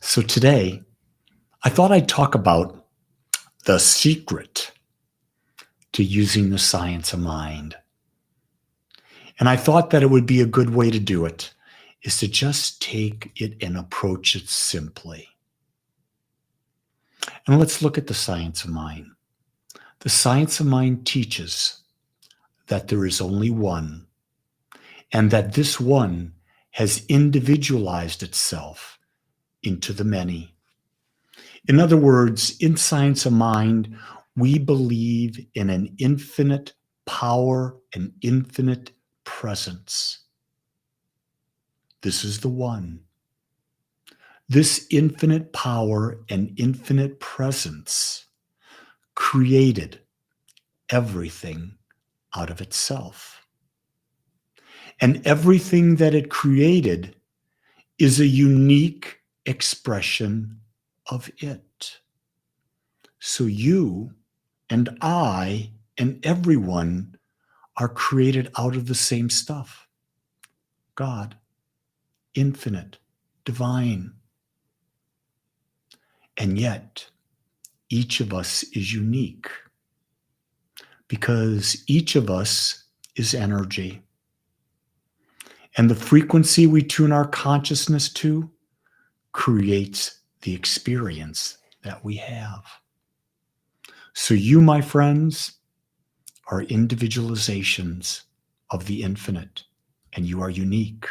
So today, I thought I'd talk about the secret to using the science of mind. And I thought that it would be a good way to do it is to just take it and approach it simply. And let's look at the science of mind. The science of mind teaches that there is only one, and that this one has individualized itself into the many. In other words, in science of mind, we believe in an infinite power and infinite presence. This is the one. This infinite power and infinite presence created everything out of itself. And everything that it created is a unique expression of it. So you and I and everyone are created out of the same stuff. God, infinite, divine. And yet, each of us is unique because each of us is energy. And the frequency we tune our consciousness to creates the experience that we have. So you, my friends, are individualizations of the infinite, and you are unique.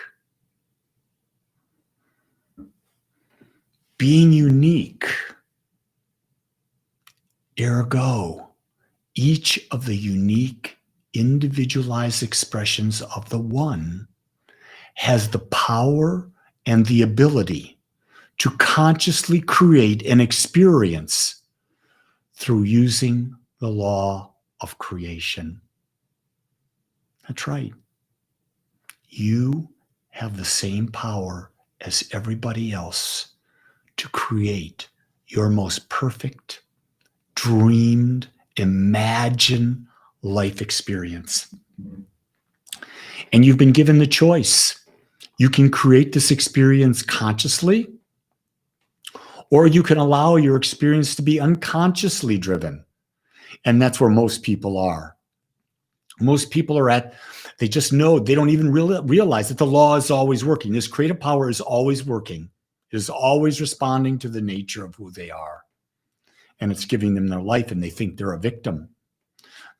Being unique, ergo, each of the unique, individualized expressions of the one has the power and the ability to consciously create an experience through using the law of creation. That's right. You have the same power as everybody else to create your most perfect, dreamed, imagined life experience. And you've been given the choice. You can create this experience consciously, or you can allow your experience to be unconsciously driven. And that's where most people are. Most people are they just know, they don't even realize that the law is always working. This creative power is always working. It is always responding to the nature of who they are. And it's giving them their life, and they think they're a victim.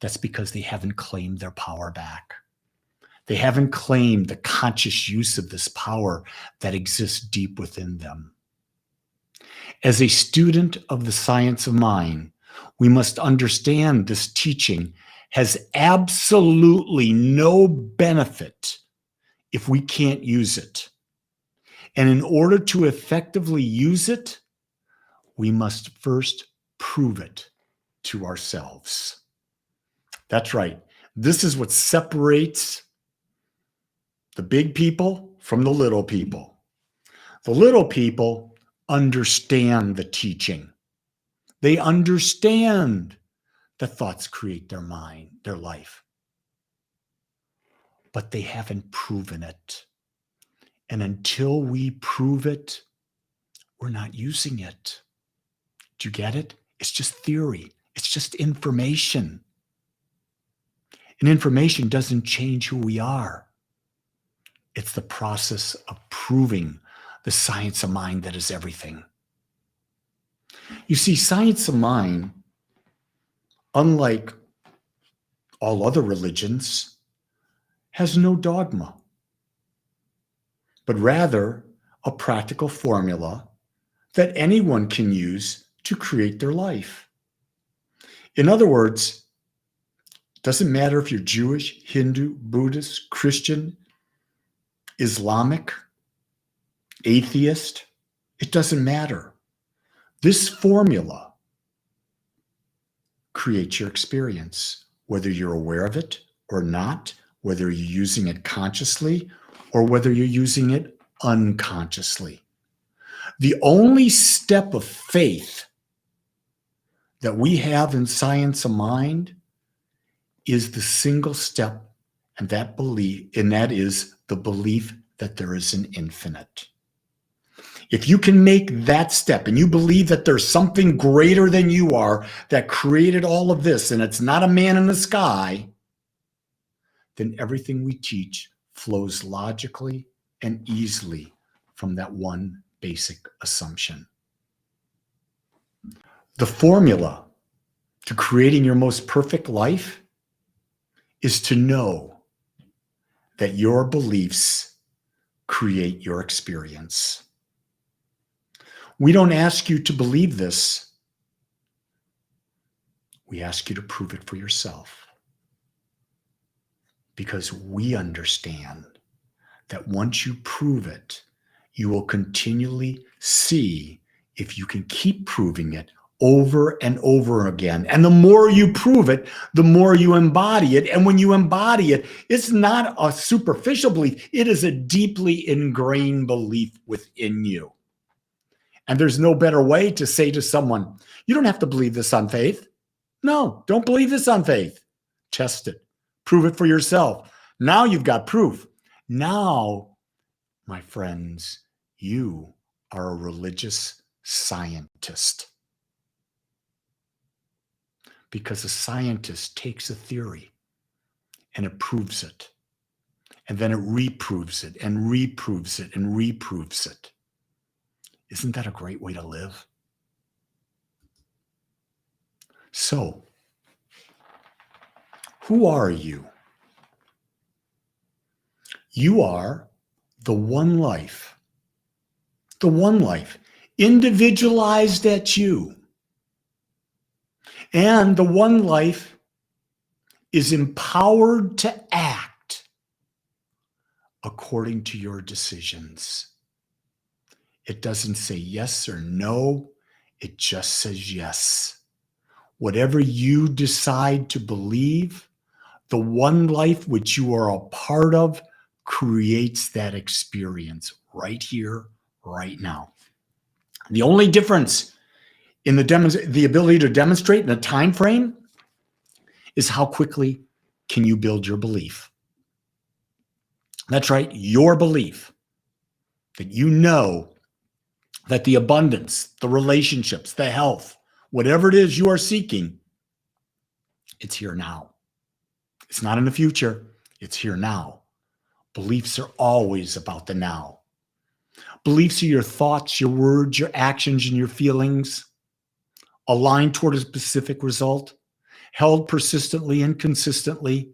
That's because they haven't claimed their power back. They haven't claimed the conscious use of this power that exists deep within them. As a student of the science of mind, we must understand this teaching has absolutely no benefit if we can't use it. And in order to effectively use it, we must first prove it to ourselves. That's right. This is what separates the big people from the little people. The little people understand the teaching. They understand that thoughts create their mind, their life. But they haven't proven it. And until we prove it, we're not using it. Do you get it? It's just theory. It's just information. And information doesn't change who we are. It's the process of proving the science of mind that is everything. You see, science of mind, unlike all other religions, has no dogma, but rather a practical formula that anyone can use to create their life. In other words, it doesn't matter if you're Jewish, Hindu, Buddhist, Christian, Islamic, atheist, it doesn't matter. This formula creates your experience, whether you're aware of it or not, whether you're using it consciously or whether you're using it unconsciously. The only step of faith that we have in science of mind is the single step, and that is the belief that there is an infinite. If you can make that step and you believe that there's something greater than you are that created all of this and it's not a man in the sky, then everything we teach flows logically and easily from that one basic assumption. The formula to creating your most perfect life is to know that your beliefs create your experience. We don't ask you to believe this. We ask you to prove it for yourself. Because we understand that once you prove it, you will continually see if you can keep proving it over and over again. And the more you prove it, the more you embody it. And when you embody it, it's not a superficial belief. It is a deeply ingrained belief within you. And there's no better way to say to someone, you don't have to believe this on faith. No, don't believe this on faith. Test it. Prove it for yourself. Now you've got proof. Now, my friends, you are a religious scientist. Because a scientist takes a theory and it proves it. And then it reproves it and reproves it and reproves it. Isn't that a great way to live? So, who are you? You are the one life, individualized at you. And the one life is empowered to act according to your decisions. It doesn't say yes or no. It just says yes. Whatever you decide to believe, the one life which you are a part of creates that experience right here, right now. The only difference in the ability to demonstrate in a time frame is how quickly can you build your belief. That's right, your belief that you know that the abundance, the relationships, the health, whatever it is you are seeking, it's here now. It's not in the future, it's here now. Beliefs are always about the now. Beliefs are your thoughts, your words, your actions, and your feelings aligned toward a specific result, held persistently and consistently,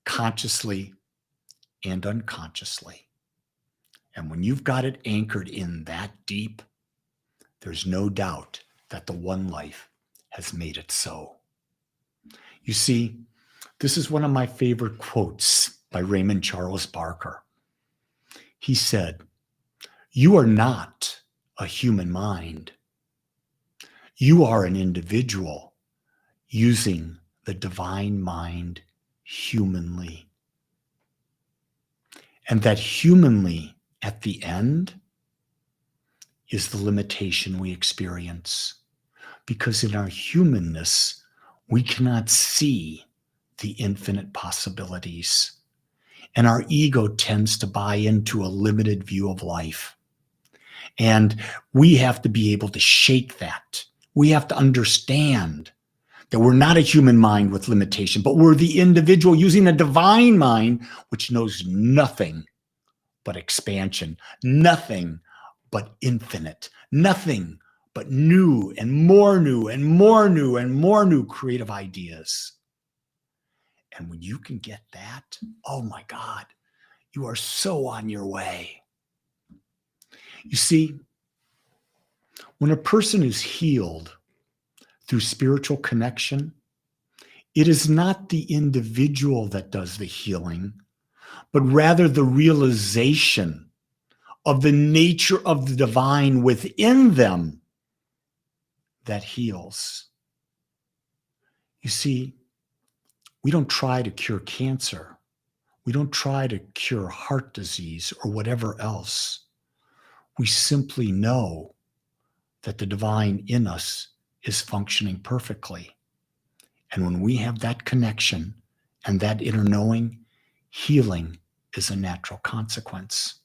consciously and unconsciously. And when you've got it anchored in that deep, there's no doubt that the one life has made it so. You see, this is one of my favorite quotes by Raymond Charles Barker. He said, "You are not a human mind. You are an individual using the divine mind humanly." And that humanly at the end is the limitation we experience. Because in our humanness, we cannot see the infinite possibilities. And our ego tends to buy into a limited view of life. And we have to be able to shake that. We have to understand that we're not a human mind with limitation, but we're the individual using a divine mind, which knows nothing but expansion, nothing but infinite, nothing but new and more new and more new and more new creative ideas. And when you can get that, oh my God, you are so on your way. You see, when a person is healed through spiritual connection, it is not the individual that does the healing, but rather the realization of the nature of the divine within them that heals. You see, we don't try to cure cancer. We don't try to cure heart disease or whatever else. We simply know that the divine in us is functioning perfectly. And when we have that connection and that inner knowing, healing is a natural consequence.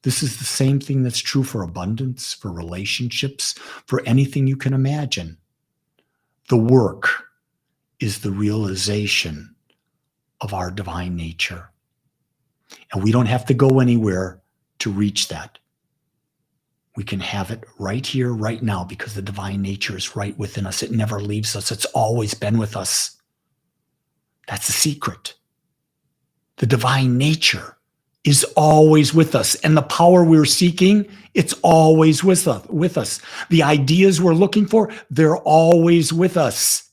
This is the same thing that's true for abundance, for relationships, for anything you can imagine. The work is the realization of our divine nature. And we don't have to go anywhere to reach that. We can have it right here, right now, because the divine nature is right within us. It never leaves us. It's always been with us. That's the secret. The divine nature is always with us. And the power we're seeking, it's always with us. The ideas we're looking for, they're always with us.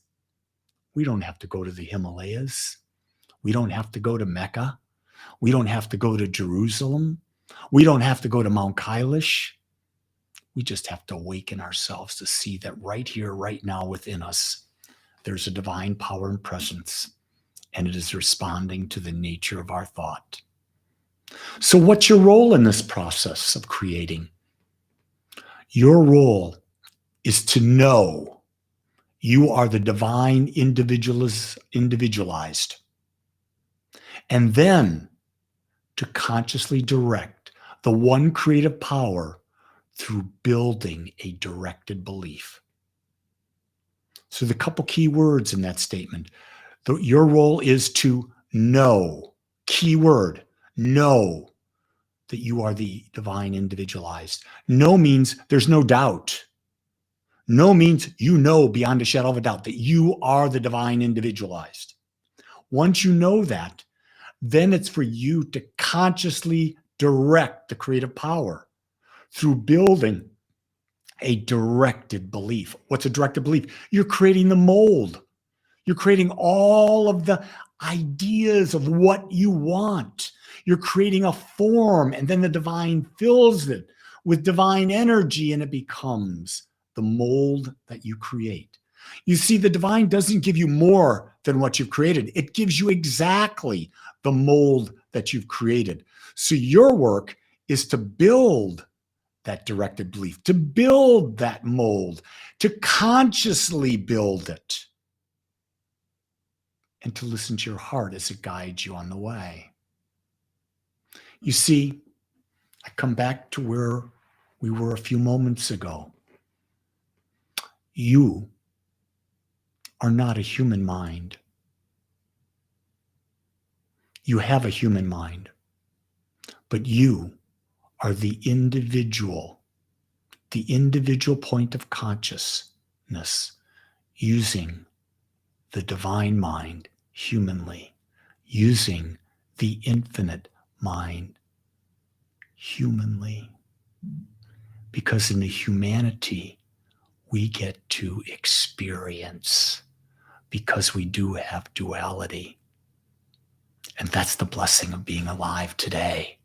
We don't have to go to the Himalayas. We don't have to go to Mecca. We don't have to go to Jerusalem. We don't have to go to Mount Kailash. We just have to awaken ourselves to see that right here, right now within us, there's a divine power and presence, and it is responding to the nature of our thought. So what's your role in this process of creating? Your role is to know you are the divine individualized, and then to consciously direct the one creative power through building a directed belief. So the couple key words in that statement, your role is to know, key word, know that you are the divine individualized. Know means there's no doubt. Know means you know beyond a shadow of a doubt that you are the divine individualized. Once you know that, then it's for you to consciously direct the creative power through building a directed belief. What's a directed belief? You're creating the mold. You're creating all of the ideas of what you want. You're creating a form, and then the divine fills it with divine energy, and it becomes the mold that you create. You see, the divine doesn't give you more than what you've created. It gives you exactly the mold that you've created. So your work is to build that directed belief, to build that mold, to consciously build it, and to listen to your heart as it guides you on the way. You see, I come back to where we were a few moments ago. You are not a human mind. You have a human mind, but you are the individual point of consciousness using the divine mind humanly, using the infinite mind humanly. Because in the humanity, we get to experience, because we do have duality. And that's the blessing of being alive today.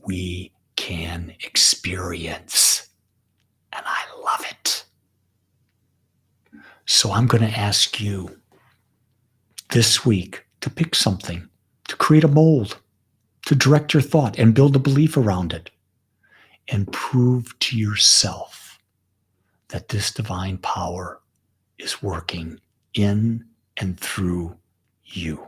We can experience, and I love it. So I'm going to ask you this week to pick something, to create a mold, to direct your thought and build a belief around it, and prove to yourself that this divine power is working in and through you.